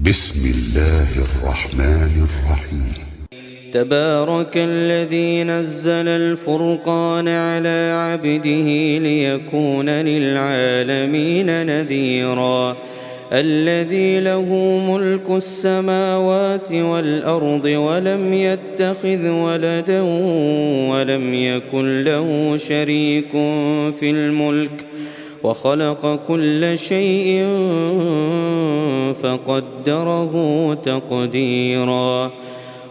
بسم الله الرحمن الرحيم. تبارك الذي نزل الفرقان على عبده ليكون للعالمين نذيرا الذي له ملك السماوات والأرض ولم يتخذ ولدا ولم يكن له شريك في الملك وخلق كل شيء فقدره تقديرا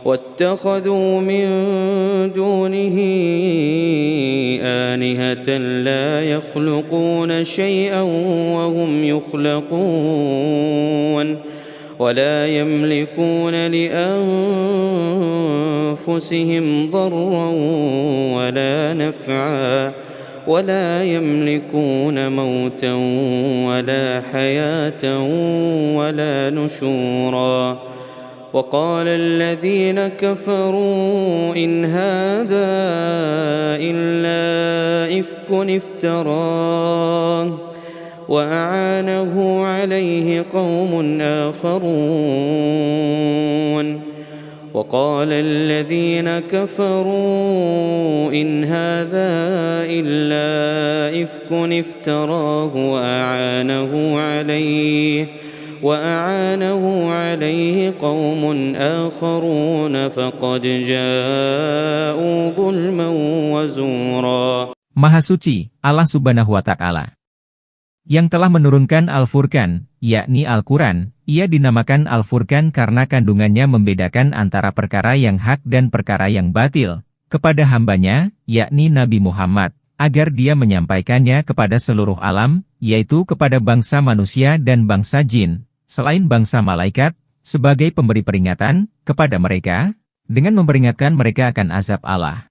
واتخذوا من دونه آلهة لا يخلقون شيئا وهم يخلقون ولا يملكون لأنفسهم ضرا ولا نفعا ولا يملكون موتا ولا حياة ولا نشورا وقال الذين كفروا إن هذا إلا إفك افتراه وأعانه عليه قوم آخرون وقال الذين كفروا إن هذا إلا إفك افتراه وأعانه عليه قوم آخرون فقد جاءوا ظلما وزورا. Maha Suci, Allah Subhanahu wa Ta'ala, yang telah menurunkan Al-Furqan, yakni Al-Quran. Ia dinamakan Al-Furqan karena kandungannya membedakan antara perkara yang hak dan perkara yang batil, kepada hambanya, yakni Nabi Muhammad, agar dia menyampaikannya kepada seluruh alam, yaitu kepada bangsa manusia dan bangsa jin, selain bangsa malaikat, sebagai pemberi peringatan kepada mereka, dengan memperingatkan mereka akan azab Allah,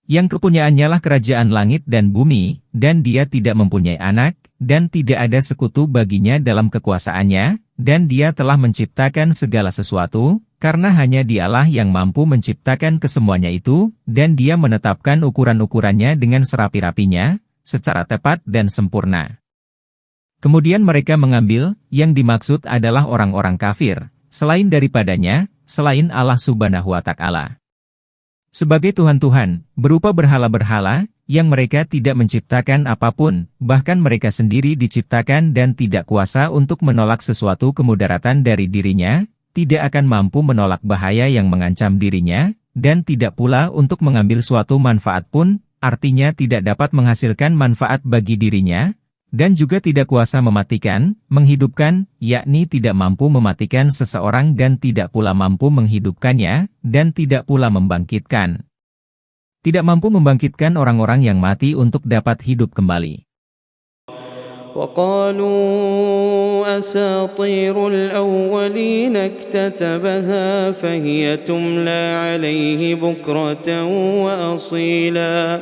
yang kepunyaannya lah kerajaan langit dan bumi, dan dia tidak mempunyai anak, dan tidak ada sekutu baginya dalam kekuasaannya, dan dia telah menciptakan segala sesuatu, karena hanya dialah yang mampu menciptakan kesemuanya itu, dan dia menetapkan ukuran-ukurannya dengan serapi-rapinya, secara tepat dan sempurna. Kemudian mereka mengambil, yang dimaksud adalah orang-orang kafir, selain daripadanya, selain Allah Subhanahu wa Ta'ala, sebagai Tuhan-Tuhan, berupa berhala-berhala, yang mereka tidak menciptakan apapun, bahkan mereka sendiri diciptakan dan tidak kuasa untuk menolak sesuatu kemudaratan dari dirinya, tidak akan mampu menolak bahaya yang mengancam dirinya, dan tidak pula untuk mengambil suatu manfaat pun, artinya tidak dapat menghasilkan manfaat bagi dirinya, dan juga tidak kuasa mematikan, menghidupkan, yakni tidak mampu mematikan seseorang dan tidak pula mampu menghidupkannya, dan tidak pula membangkitkan. Tidak mampu membangkitkan orang-orang yang mati untuk dapat hidup kembali. وقالوا أساطير الأولين اكتتبها فهي تملى عليه بكرة وأصيلا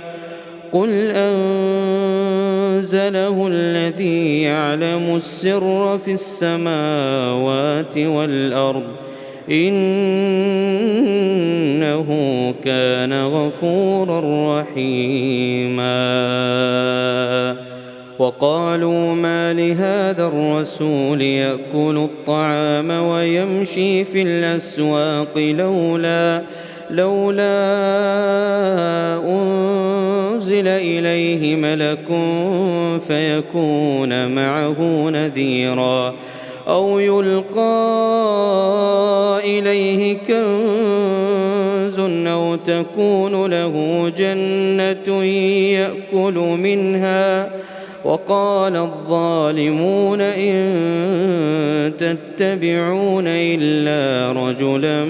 قل أنزله الذي يعلم السر في السماوات والأرض إنه كان غفورا رحيما وقالوا ما لهذا الرسول يأكل الطعام ويمشي في الأسواق لولا أنزل إليه ملك فيكون معه نذيرا أو يلقى إليه كنز أو تكون له جنة يأكل منها وقال الظالمون إن تتبعون إلا رجلا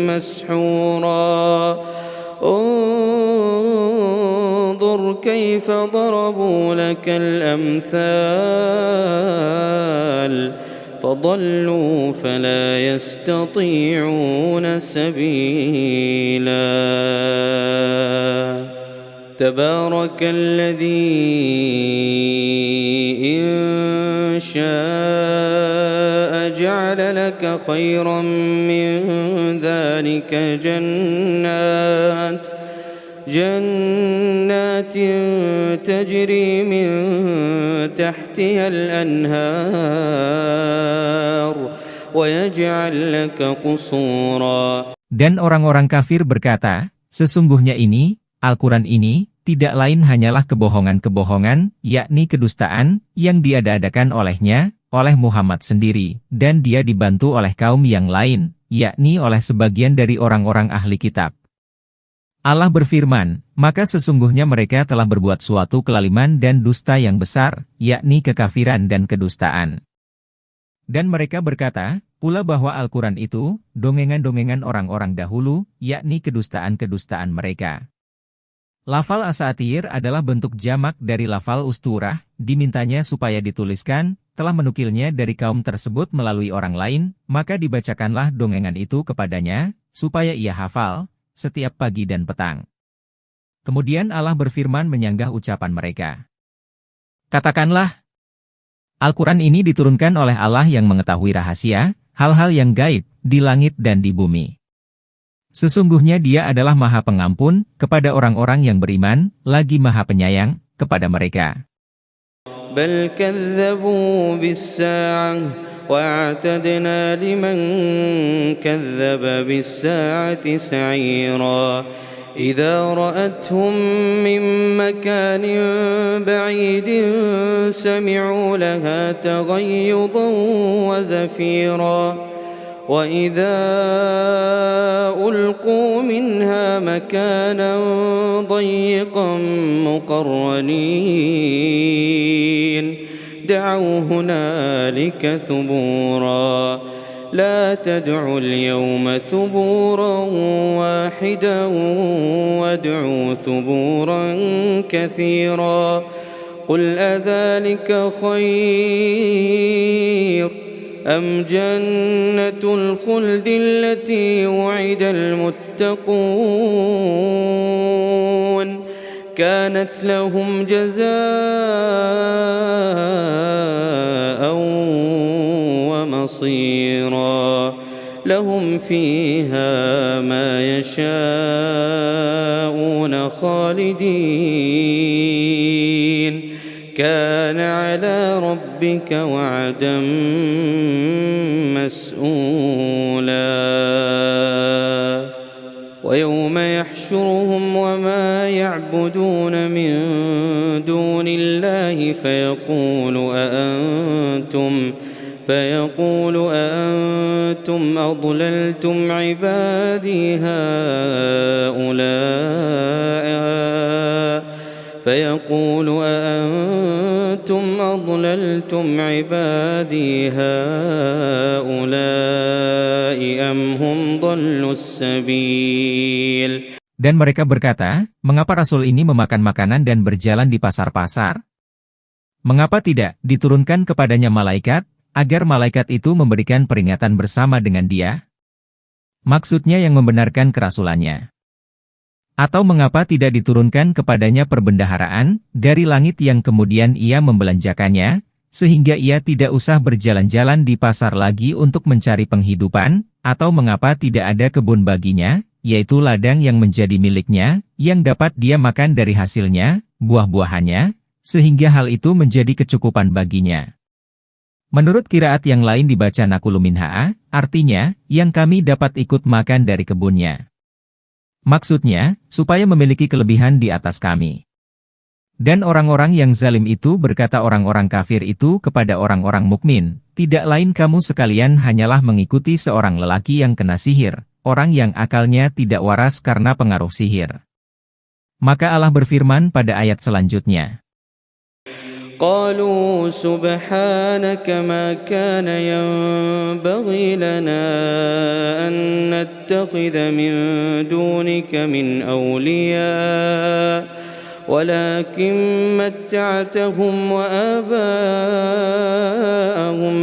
مسحورا انظر كيف ضربوا لك الأمثال فضلوا فلا يستطيعون سبيلا. تبارك الذي إن شاء جعل لك خيرا من ذلك جنات تجري من تحتها الأنهار ويجعل لك قصورا. Dan orang-orang kafir berkata, sesungguhnya ini, Al-Quran ini, tidak lain hanyalah kebohongan-kebohongan, yakni kedustaan, yang diada-adakan olehnya, oleh Muhammad sendiri, dan dia dibantu oleh kaum yang lain, yakni oleh sebagian dari orang-orang ahli kitab. Allah berfirman, maka sesungguhnya mereka telah berbuat suatu kelaliman dan dusta yang besar, yakni kekafiran dan kedustaan. Dan mereka berkata, pula bahwa Al-Quran itu, dongengan-dongengan orang-orang dahulu, yakni kedustaan-kedustaan mereka. Lafal asatir adalah bentuk jamak dari lafal usturah, dimintanya supaya dituliskan, telah menukilnya dari kaum tersebut melalui orang lain, maka dibacakanlah dongengan itu kepadanya, supaya ia hafal, setiap pagi dan petang. Kemudian Allah berfirman menyanggah ucapan mereka. Katakanlah, Al-Quran ini diturunkan oleh Allah yang mengetahui rahasia, hal-hal yang gaib, di langit dan di bumi. Sesungguhnya Dia adalah Maha Pengampun, kepada orang-orang yang beriman, lagi Maha Penyayang, kepada mereka. بل كذبوا بالساعة وأعتدنا لمن كذب بالساعة سعيرا إذا رأتهم من مكان بعيد سمعوا لها تغيظا وزفيرا وإذا ألقوا منها مكانا ضيقا مقرنين دعوا هنالك ثبورا لا تدعوا اليوم ثبورا واحدا وادعوا ثبورا كثيرا قل أذلك خير أم جنة الخلد التي وعد المتقون كانت لهم جزاء ومصيرا لهم فيها ما يشاءون خالدين كان على ربك وعدا مسؤولا ويوم يحشرهم وما يعبدون من دون الله فيقول أأنتم أضللتم عبادي هؤلاء أم هم ضلوا السبيل. Dan mereka berkata, mengapa Rasul ini memakan makanan dan berjalan di pasar-pasar? Mengapa tidak diturunkan kepadanya malaikat, agar malaikat itu memberikan peringatan bersama dengan dia? Maksudnya yang membenarkan kerasulannya. Atau mengapa tidak diturunkan kepadanya perbendaharaan dari langit yang kemudian ia membelanjakannya, sehingga ia tidak usah berjalan-jalan di pasar lagi untuk mencari penghidupan, atau mengapa tidak ada kebun baginya, yaitu ladang yang menjadi miliknya, yang dapat dia makan dari hasilnya, buah-buahannya, sehingga hal itu menjadi kecukupan baginya. Menurut qiraat yang lain dibaca nakulu minha, artinya, yang kami dapat ikut makan dari kebunnya. Maksudnya, supaya memiliki kelebihan di atas kami. Dan orang-orang yang zalim itu berkata orang-orang kafir itu kepada orang-orang mukmin, tidak lain kamu sekalian hanyalah mengikuti seorang lelaki yang kena sihir, orang yang akalnya tidak waras karena pengaruh sihir. Maka Allah berfirman pada ayat selanjutnya. قالوا سبحانك ما كان ينبغي لنا أن نتخذ من دونك من أولياء ولكن متعتهم وآباءهم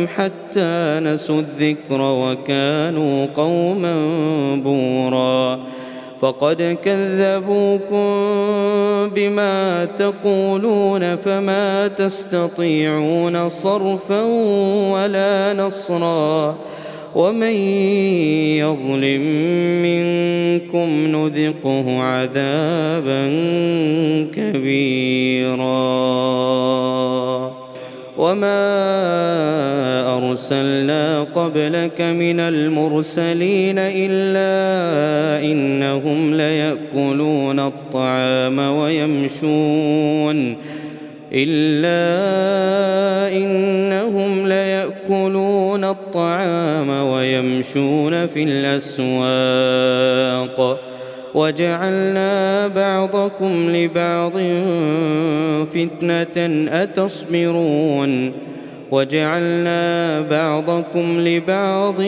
حتى نسوا الذكر وكانوا قوما بورا فقد كذبوكم بما تقولون فما تستطيعون صرفا ولا نصرا ومن يظلم منكم نذقه عذابا كبيرا وما أرسلنا قبلك من المرسلين إلا إنهم ليأكلون الطعام ويمشون في الأسواق وجعلنا بعضكم لبعض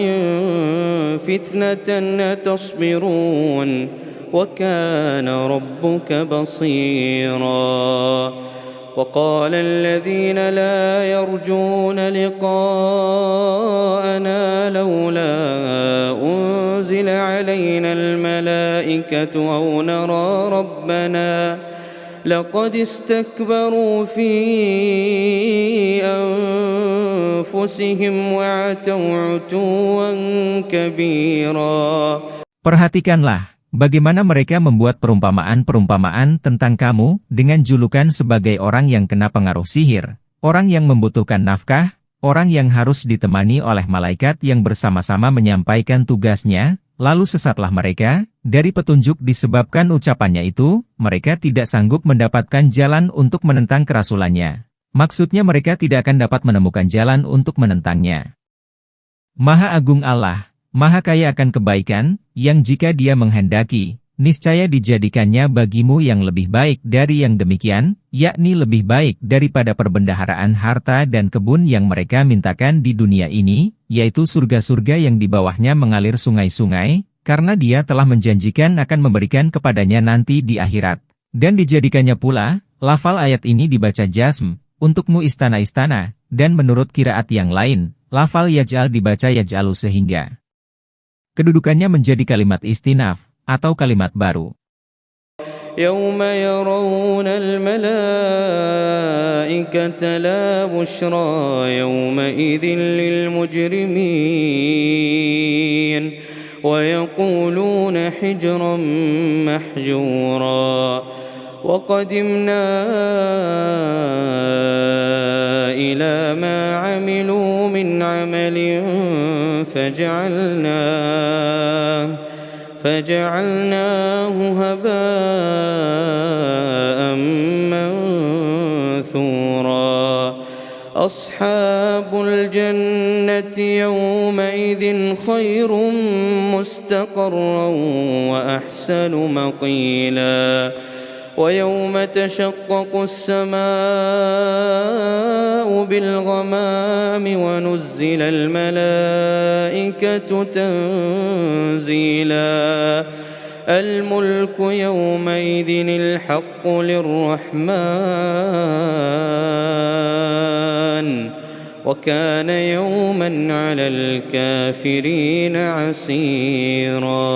فتنة أتصبرون وكان ربك بصيرا وقال الذين لا يرجون لقاءنا لولا أنزل علينا الملائكة أو نرى ربنا لقد استكبروا في أنفسهم وعتوا عتوا كبيرا. Perhatikanlah bagaimana mereka membuat perumpamaan-perumpamaan tentang kamu dengan julukan sebagai orang yang kena pengaruh sihir, orang yang membutuhkan nafkah, orang yang harus ditemani oleh malaikat yang bersama-sama menyampaikan tugasnya, lalu sesatlah mereka dari petunjuk disebabkan ucapannya itu, mereka tidak sanggup mendapatkan jalan untuk menentang kerasulannya. Maksudnya mereka tidak akan dapat menemukan jalan untuk menentangnya. Maha Agung Allah, Maha Kaya akan kebaikan, yang jika Dia menghendaki, niscaya dijadikannya bagimu yang lebih baik dari yang demikian, yakni lebih baik daripada perbendaharaan harta dan kebun yang mereka mintakan di dunia ini, yaitu surga-surga yang di bawahnya mengalir sungai-sungai, karena Dia telah menjanjikan akan memberikan kepadanya nanti di akhirat. Dan dijadikannya pula, lafal ayat ini dibaca jazm, untukmu istana-istana, dan menurut qiraat yang lain, lafal yaj'al dibaca yaj'alu sehingga kedudukannya menjadi kalimat istinaf, atau kalimat baru. يوم يرون الملائكة لا بشرى يومئذ للمجرمين ويقولون حجرا محجورا وقدمنا إلى ما عملوا من عمل فجعلناه هباء منثورا أصحاب الجنة يومئذ خير مستقرا وأحسن مقيلا ويوم تشقق السماء بالغمام ونزل الملائكة تنزيلا الملك يومئذ الحق للرحمن وكان يوما على الكافرين عسيرا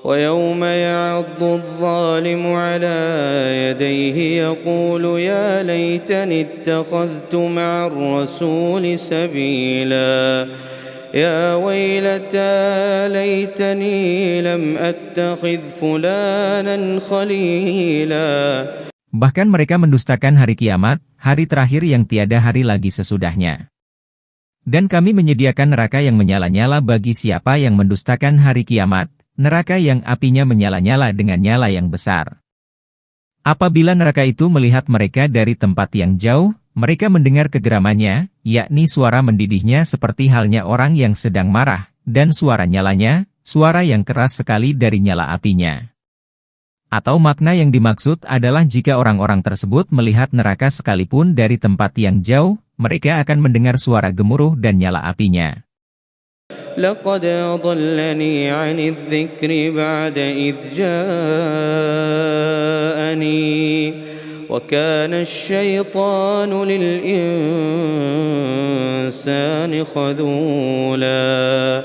ويوم يعض الظالم على يديه يقول يا ليتني اتخذت مع الرسول سبيلا يا ويلتى ليتني لم أتخذ فلانا خليلا. Bahkan mereka mendustakan hari kiamat, hari terakhir yang tiada hari lagi sesudahnya. Dan kami menyediakan neraka yang menyala-nyala bagi siapa yang mendustakan hari kiamat, neraka yang apinya menyala-nyala dengan nyala yang besar. Apabila neraka itu melihat mereka dari tempat yang jauh, mereka mendengar kegeramannya, yakni suara mendidihnya seperti halnya orang yang sedang marah, dan suara nyalanya, suara yang keras sekali dari nyala apinya. Atau makna yang dimaksud adalah jika orang-orang tersebut melihat neraka sekalipun dari tempat yang jauh, mereka akan mendengar suara gemuruh dan nyala apinya. لقد أضلني عن الذكر بعد إذ جاءني وكان الشيطان للإنسان خذولا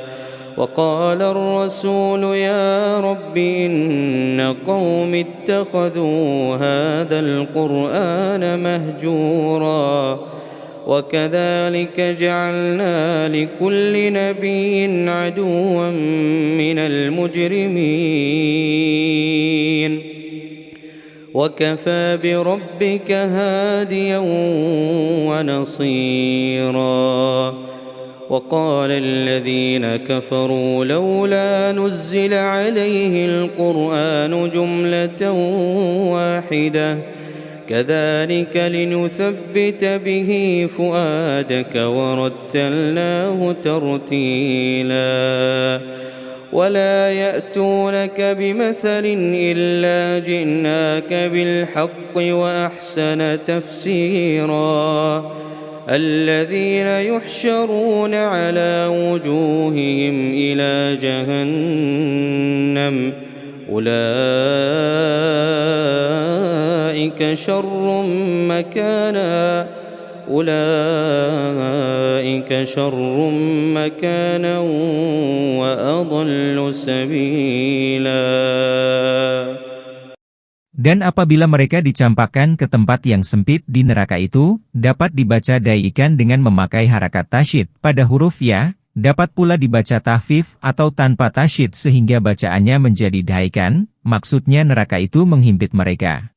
وقال الرسول يا رب إن قوم اتخذوا هذا القرآن مهجورا وكذلك جعلنا لكل نبي عدوا من المجرمين وكفى بربك هاديا ونصيرا وقال الذين كفروا لولا نزل عليه القرآن جملة واحدة كذلك لنثبت به فؤادك ورتلناه ترتيلا ولا يأتونك بمثل إلا جئناك بالحق وأحسن تفسيرا الذين يحشرون على وجوههم إلى جهنم أولئك شر مكانا وأضل سبيلا. Dan apabila mereka dicampakkan ke tempat yang sempit di neraka itu, dapat dibaca daikan dengan memakai harakat tasydid pada huruf ya, dapat pula dibaca tahfif atau tanpa tasydid sehingga bacaannya menjadi daikan, maksudnya neraka itu menghimpit mereka.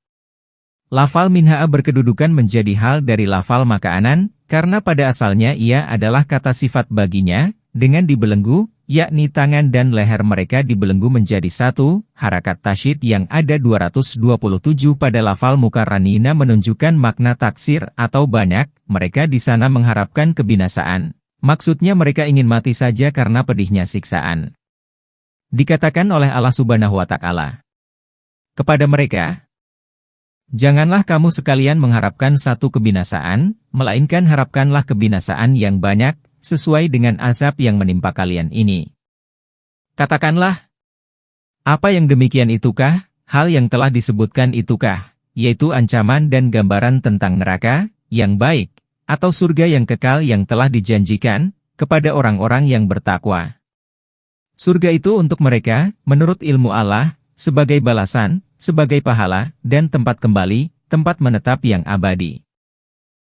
Lafal minha berkedudukan menjadi hal dari lafal makaanan, karena pada asalnya ia adalah kata sifat baginya, dengan dibelenggu, yakni tangan dan leher mereka dibelenggu menjadi satu, harakat tasydid yang ada 227 pada lafal mukarranina menunjukkan makna taksir atau banyak, mereka di sana mengharapkan kebinasaan. Maksudnya mereka ingin mati saja karena pedihnya siksaan. Dikatakan oleh Allah Subhanahu wa Ta'ala kepada mereka, janganlah kamu sekalian mengharapkan satu kebinasaan, melainkan harapkanlah kebinasaan yang banyak, sesuai dengan azab yang menimpa kalian ini. Katakanlah, apa yang demikian itukah, hal yang telah disebutkan itukah, yaitu ancaman dan gambaran tentang neraka, yang baik, atau surga yang kekal yang telah dijanjikan, kepada orang-orang yang bertakwa. Surga itu untuk mereka, menurut ilmu Allah, sebagai balasan, sebagai pahala, dan tempat kembali, tempat menetap yang abadi.